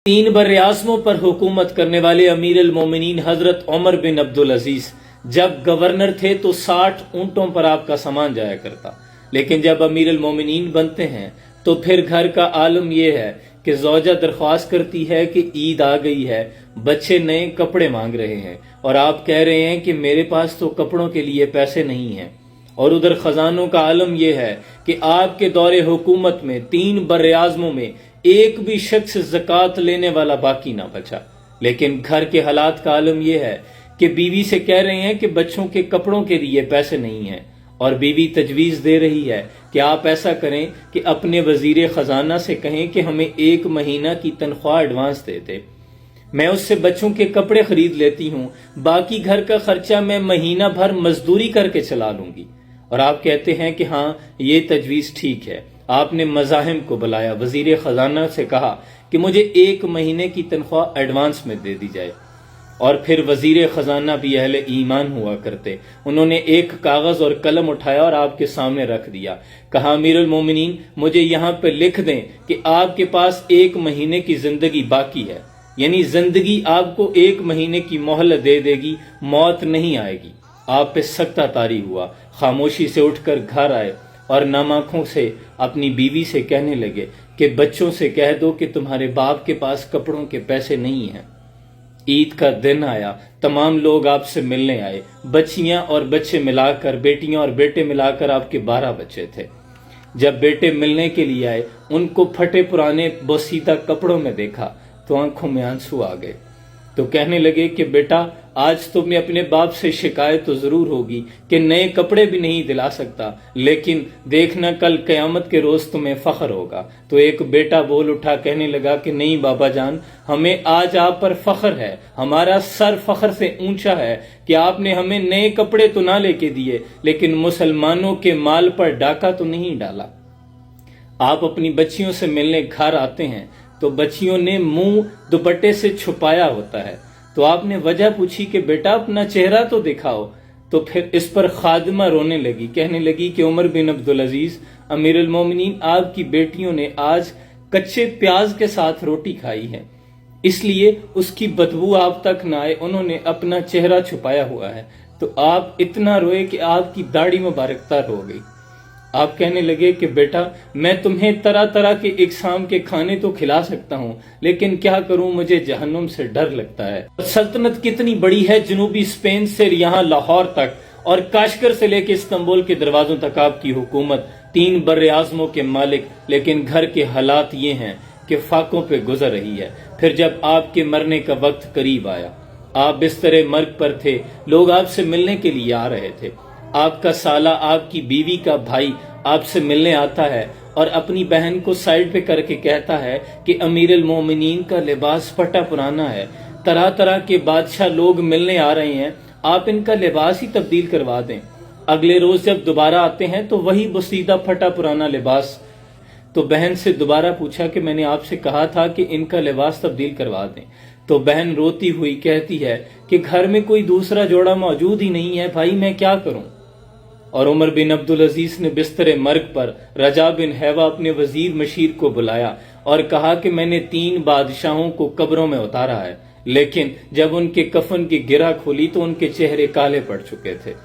तीन बर्राज़मों पर हुकूमत करने वाले अमीर अल-मोमिनीन हजरत उमर बिन अब्दुल अजीज जब गवर्नर थे तो 60 ऊंटों पर आपका सामान जाया करता, लेकिन जब अमीर अल-मोमिनीन बनते हैं तो फिर घर का आलम यह है कि ज़ौजा दरख्वास्त करती है कि ईद आ गई है, बच्चे नए कपड़े मांग रहे हैं और आप कह रहे हैं कि मेरे पास तो कपड़ों के लिए पैसे नहीं हैं। और उधर खजानों का आलम यह है कि आपके दौरे हुकूमत में 3 बर्राज़मों में एक भी शख्स ज़कात लेने वाला बाकी ना बचा। लेकिन घर के हालात का आलम यह है कि बीवी से कह रहे हैं कि बच्चों के कपड़ों के लिए पैसे नहीं हैं, और बीवी तजवीज दे रही है कि आप ऐसा करें कि अपने वजीर खजाना से कहें कि हमें 1 महीना की तनख्वाह एडवांस दे दे, मैं उससे बच्चों के कपड़े खरीद लेती हूँ, बाकी घर का खर्चा मैं महीना भर मजदूरी करके चला लूंगी। और आप कहते हैं कि हाँ ये तजवीज ठीक है। आपने मज़ाहिम को बुलाया, वजीर खजाना से कहा कि मुझे 1 महीने की तनख्वाह एडवांस में दे दी जाए। और फिर वजीर खजाना भी अहले ईमान हुआ करते, उन्होंने एक कागज और कलम उठाया और आपके सामने रख दिया, कहा अमीर अल मोमिनीन मुझे यहाँ पे लिख दें कि आपके पास 1 महीने की जिंदगी बाकी है, यानी जिंदगी आपको 1 महीने की मोहलत दे देगी, मौत नहीं आएगी। आप पे सख्ता तारी हुआ, खामोशी से उठकर घर आए और नम आंखों से अपनी बीवी से कहने लगे कि बच्चों से कह दो कि तुम्हारे बाप के पास कपड़ों के पैसे नहीं हैं। ईद का दिन आया, तमाम लोग आपसे मिलने आए, बच्चियां और बच्चे मिलाकर, बेटियां और बेटे मिलाकर आपके 12 बच्चे थे। जब बेटे मिलने के लिए आए, उनको फटे पुराने बोसीदा कपड़ों में देखा तो आंखों में आंसू आ गए। तो कहने लगे कि बेटा आज तुम्हें अपने बाप से शिकायत तो जरूर होगी कि नए कपड़े भी नहीं दिला सकता, लेकिन देखना कल कयामत के रोज तुम्हें फख्र होगा। तो एक बेटा बोल उठा, कहने लगा कि नहीं बाबा जान, हमें आज आप पर फख्र है, हमारा सर फख्र से ऊंचा है कि आपने हमें नए कपड़े तो ना लेके दिए, लेकिन मुसलमानों के माल पर डाका तो नहीं डाला। आप अपनी बच्चियों से मिलने घर आते हैं तो बच्चियों ने मुंह दुपट्टे से छुपाया होता है, तो आपने वजह पूछी कि बेटा अपना चेहरा तो दिखाओ। तो फिर इस पर खादिमा रोने लगी, कहने लगी कि उमर बिन अब्दुल अजीज अमीर अल मोमिनीन आपकी बेटियों ने आज कच्चे प्याज के साथ रोटी खाई है, इसलिए उसकी बदबू आप तक ना आए, उन्होंने अपना चेहरा छुपाया हुआ है। तो आप इतना रोए कि आपकी दाढ़ी मुबारक तर हो गई। आप कहने लगे कि बेटा मैं तुम्हें तरह तरह के इकसाम के खाने तो खिला सकता हूँ, लेकिन क्या करूँ, मुझे जहन्नुम से डर लगता है। सल्तनत कितनी बड़ी है, जनूबी स्पेन से यहाँ लाहौर तक और काशगर से लेकर इस्तांबुल के दरवाजों तक आपकी हुकूमत, 3 बर्राज़मों के मालिक, लेकिन घर के हालात ये हैं कि फाकों पे गुजर रही है। फिर जब आपके मरने का वक्त करीब आया, आप बिस्तरे मर्ग पर थे, लोग आपसे मिलने के लिए आ रहे थे। आपका साला, आपकी बीवी का भाई आपसे मिलने आता है और अपनी बहन को साइड पे करके कहता है कि अमीर अल मोमिनीन का लिबास फटा पुराना है, तरह तरह के बादशाह लोग मिलने आ रहे हैं, आप इनका लिबास ही तब्दील करवा दें। अगले रोज जब दोबारा आते हैं तो वही बसीदा फटा पुराना लिबास। तो बहन से दोबारा पूछा कि मैंने आपसे कहा था कि इनका लिबास तब्दील करवा दें। तो बहन रोती हुई कहती है कि घर में कोई दूसरा जोड़ा मौजूद ही नहीं है, भाई मैं क्या करूं। और उमर बिन अब्दुल अजीज ने बिस्तरे मर्ग पर रजा बिन हैवा अपने वजीर मशीर को बुलाया और कहा कि मैंने 3 बादशाहों को कब्रों में उतारा है, लेकिन जब उनके कफन की गिरा खोली तो उनके चेहरे काले पड़ चुके थे,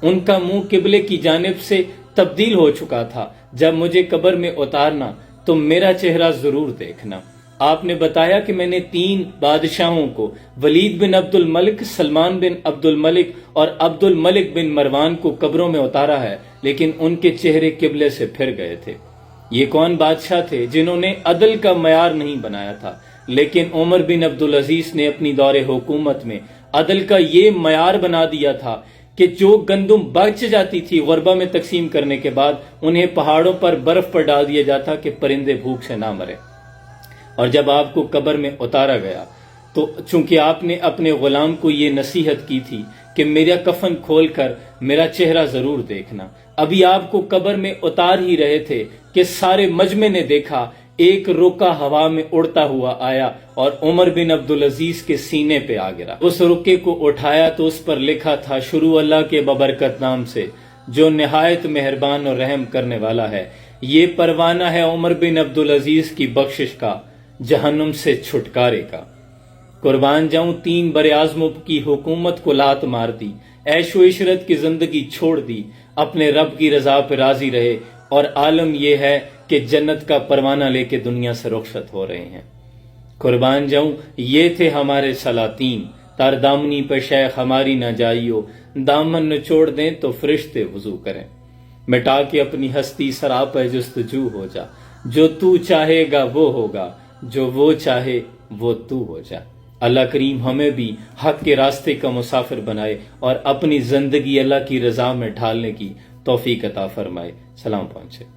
उनका मुंह किबले की जानिब से तब्दील हो चुका था। जब मुझे कब्र में उतारना तो मेरा चेहरा जरूर देखना। आपने बताया कि मैंने 3 बादशाहों को, वलीद बिन अब्दुल मलिक, सलमान बिन अब्दुल मलिक और अब्दुल मलिक बिन मरवान को कब्रों में उतारा है, लेकिन उनके चेहरे किबले से फिर गए थे। ये कौन बादशाह थे जिन्होंने अदल का मयार नहीं बनाया था, लेकिन उमर बिन अब्दुल अजीज ने अपनी दौरे हुकूमत में अदल का ये मयार बना दिया था कि जो गंदुम बच जाती थी गुरबा में तकसीम करने के बाद, उन्हें पहाड़ों पर बर्फ पर डाल दिया जाता कि परिंदे भूख से ना मरे। और जब आपको कब्र में उतारा गया तो चूंकि आपने अपने गुलाम को ये नसीहत की थी कि मेरा कफन खोलकर मेरा चेहरा जरूर देखना, अभी आपको कब्र में उतार ही रहे थे कि सारे मजमे ने देखा एक रुका हवा में उड़ता हुआ आया और उमर बिन अब्दुल अजीज के सीने पे आ गिरा। उस रुके को उठाया तो उस पर लिखा था, शुरू अल्लाह के बबरकत नाम से जो निहायत मेहरबान और रहम करने वाला है। ये परवाना है उमर बिन अब्दुल अजीज की बख्शिश का, जहन्नुम से छुटकारे का। कुर्बान जाऊं 3 बरे-आज़मों की हुकूमत को लात मार दी, ऐशो इशरत की जिंदगी छोड़ दी, अपने रब की रजा पे राजी रहे और आलम यह है कि जन्नत का परवाना लेके दुनिया से रुखसत हो रहे हैं। कुर्बान जाऊं ये थे हमारे सलातीन, तार दामनी पे शेख हमारी न जाइयो, दामन निचोड़ दें तो फरिश्ते वजू करें। मिटा के अपनी हस्ती सराप है जुस्तजू हो जा, जो तू चाहेगा वो होगा, जो वो चाहे वो तू हो जा। अल्लाह करीम हमें भी हक के रास्ते का मुसाफिर बनाए और अपनी जिंदगी अल्लाह की रजा में ढालने की तौफीक अता फरमाए। सलाम पहुंचे।